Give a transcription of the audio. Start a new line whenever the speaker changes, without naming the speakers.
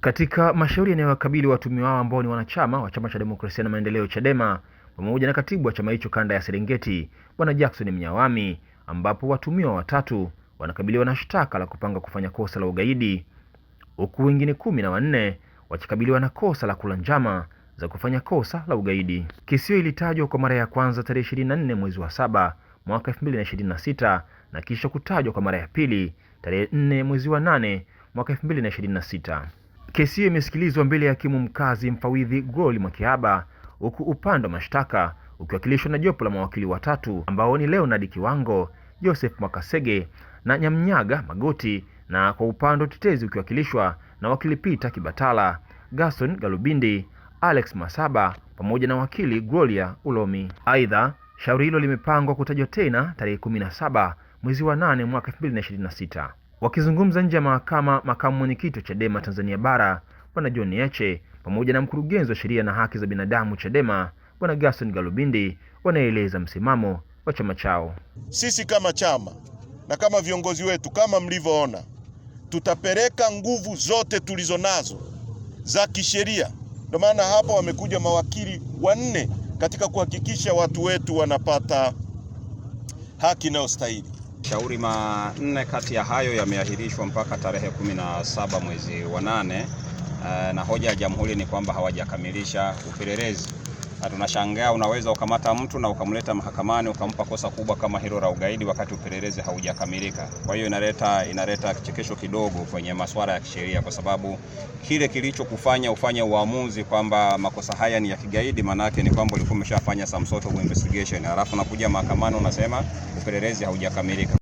Katika mashauri yanayowakabili watuhumiwa hao ambao ni wanachama wa Chama cha Demokrasia na Maendeleo Chadema pamoja na katibu wa chama hicho kanda ya Serengeti Bwana Jackson Mnyawami, ambapo watuhumiwa watatu wanakabiliwa na shtaka la kupanga kufanya kosa la ugaidi, huku wengine 14 wakikabiliwa na kosa la kula njama za kufanya kosa la ugaidi. Kesi hiyo ilitajwa kwa mara ya kwanza tarehe 24 mwezi wa 7 mwaka 2026 na kisha kutajwa kwa mara ya pili tarehe 4 mwezi wa 8 mwaka 2026. Kesi hiyo imesikilizwa mbele ya hakimu mkazi mfawidhi Glory Mwakiaba, huku upande wa mashtaka ukiwakilishwa na jopo la mawakili watatu ambao ni Leonard Kiwango, Joseph Mwakasege na Nyamnyaga Magoti, na kwa upande wa utetezi ukiwakilishwa na wakili Peter Kibatala, Gaston Galubindi, Alex Masaba pamoja na wakili Gloria Ulomi. Aidha, shauri hilo limepangwa kutajwa tena tarehe 17 mwezi wa 8 mwaka 2026. Wakizungumza nje ya mahakama, makamu mwenyekiti wa Chadema Tanzania Bara Bwana John Heche pamoja na mkurugenzi wa sheria na haki za binadamu Chadema Bwana Gaston Galubindi wanaeleza msimamo wa chama chao.
Sisi kama chama na kama viongozi wetu, kama mlivyoona, tutapeleka nguvu zote tulizonazo za kisheria. Ndio maana hapa wamekuja mawakili 4 katika kuhakikisha watu wetu wanapata haki inayostahili.
Shauri 4 kati ya hayo yameahirishwa mpaka tarehe 17 mwezi wa 8, na hoja ya jamhuri ni kwamba hawajakamilisha upelelezi. Na tunashangaa unaweza ukamata mtu na ukamleta mahakamani ukampa kosa kubwa kama hilo la ugaidi wakati upelelezi haujakamilika. Kwa hiyo inaleta kichekesho kidogo kwenye masuala ya kisheria, kwa sababu kile kilichokufanya ufanye uamuzi kwamba makosa haya ni ya kigaidi, maana yake ni kwamba ulikuwa umeshafanya some sort of investigation, alafu unakuja mahakamani unasema upelelezi haujakamilika.